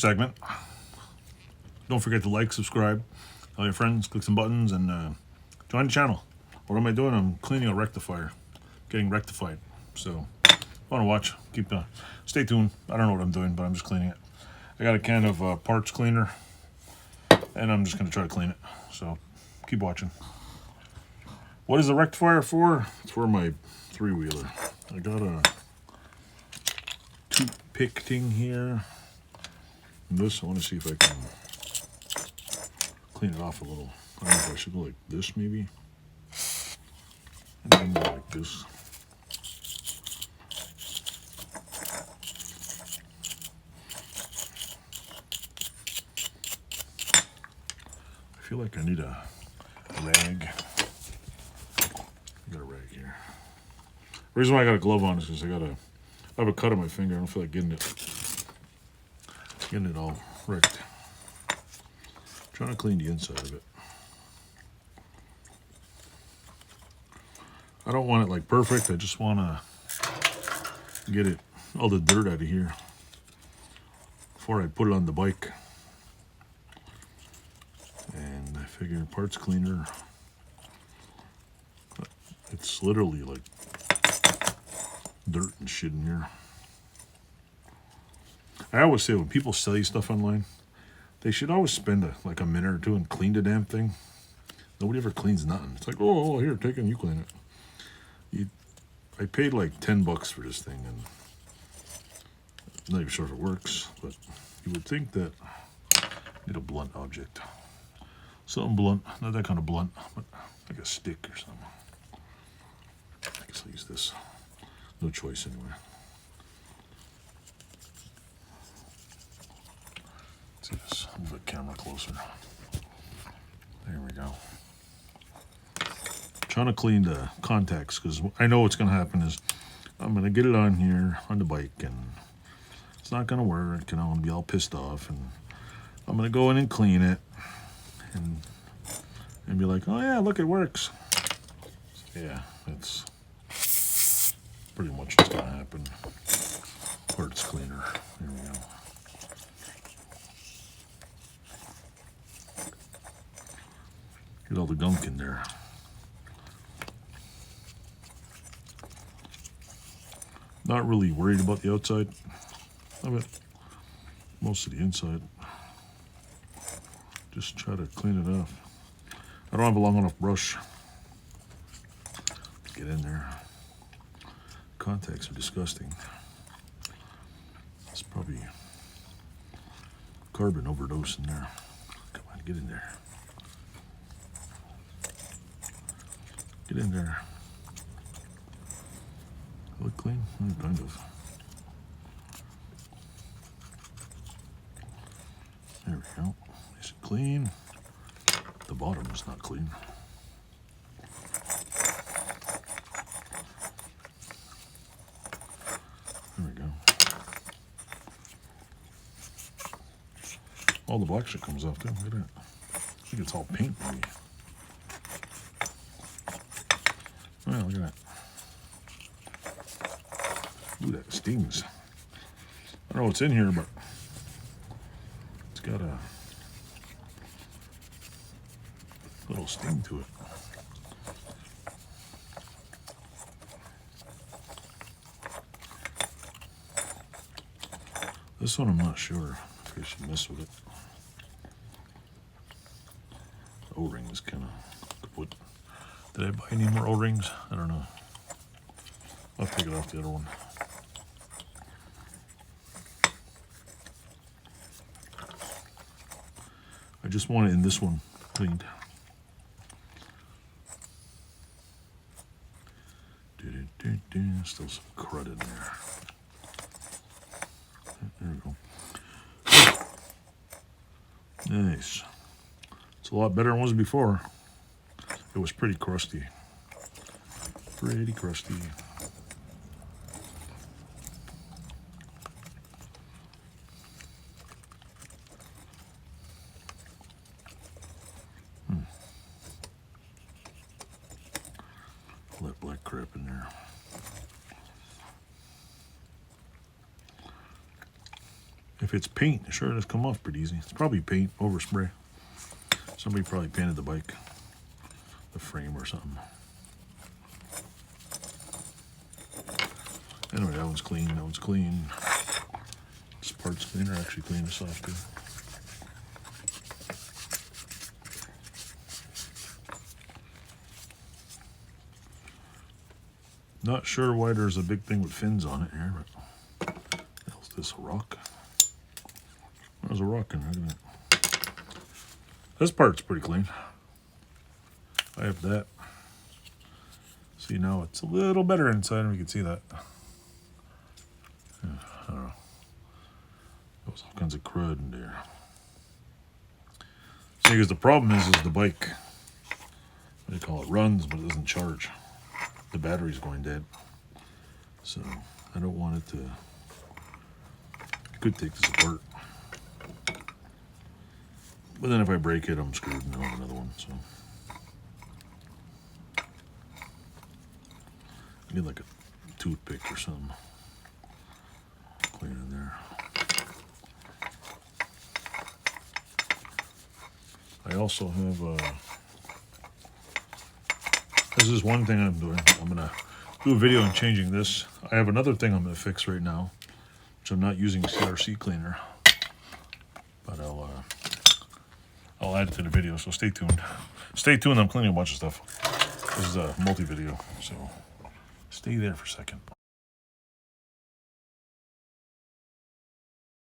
segment. Don't forget to like, subscribe, tell your friends, click some buttons, and join the channel. What am I doing? I'm cleaning a rectifier, getting rectified. So, if you want to watch, stay tuned. I don't know what I'm doing, but I'm just cleaning it. I got a can of parts cleaner, and I'm just going to try to clean it. So, keep watching. What is the rectifier for? It's for my three-wheeler. I got a toothpick thing here. And this, I want to see if I can clean it off a little. I don't know if I should go like this, maybe. Maybe more like this. I feel like I need a rag. I got a rag here. The reason why I got a glove on is because I have a cut on my finger. I don't feel like getting it all wrecked. Trying to clean the inside of it. I don't want it like perfect. I just want to get it all the dirt out of here before I put it on the bike. And I figure parts cleaner, it's literally like dirt and shit in here. I always say when people sell you stuff online, they should always spend like a minute or two and clean the damn thing. Nobody ever cleans nothing. It's like, oh, here, take it, you clean it. I paid like $10 for this thing, and I'm not even sure if it works, but you would think that I need a blunt object. Something blunt, not that kind of blunt, but like a stick or something. I guess I'll use this. No choice anyway. Let's see this. Move the camera closer. There we go. Trying to clean the contacts, because I know what's going to happen is I'm going to get it on here on the bike and it's not going to work, and I'm going to be all pissed off, and I'm going to go in and clean it and be like, oh yeah, look, it works. Yeah, it's pretty much what's going to happen. Parts cleaner. Here we go. Get all the gunk in there. Not really worried about the outside of it. Most of the inside. Just try to clean it off. I don't have a long enough brush to get in there. Contacts are disgusting. It's probably carbon overdose in there. Come on, get in there. Get in there. Look clean? Kind of. There we go. Nice and clean. The bottom is not clean. There we go. All the black shit comes off too. Look at that. I think it's all paint maybe. Well, look at that. Ooh, that stings. I don't know what's in here, but it's got a little sting to it. This one I'm not sure if I should mess with it. The O-ring is kind of kaput. Did I buy any more O-rings? I don't know. I'll take it off the other one. I just want it in this one cleaned. Still some crud in there. There we go. Nice. It's a lot better than it was before. It was pretty crusty. Pretty crusty. All that black crap in there. If it's paint, sure, it does come off pretty easy. It's probably paint over spray. Somebody probably painted the bike, the frame or something. Anyway, that one's clean, that one's clean. This part's cleaner, actually clean this off too. Not sure why there's a big thing with fins on it here, but how's this, a rock? There's a rock in there, isn't it? This part's pretty clean. I have that. See, now it's a little better inside, and we can see that. Yeah, I don't know. There was all kinds of crud in there. See, because the problem is the bike, what do you call it, runs, but it doesn't charge. The battery's going dead. So, I don't want it to, I could take this apart. But then if I break it, I'm screwed and I'll have another one, so. I need like a toothpick or something. Clean in there. I also have, this is one thing I'm doing. I'm gonna do a video on changing this. I have another thing I'm gonna fix right now, which I'm not using CRC cleaner, but I'll add it to the video, so stay tuned. Stay tuned, I'm cleaning a bunch of stuff. This is a multi-video, so stay there for a second.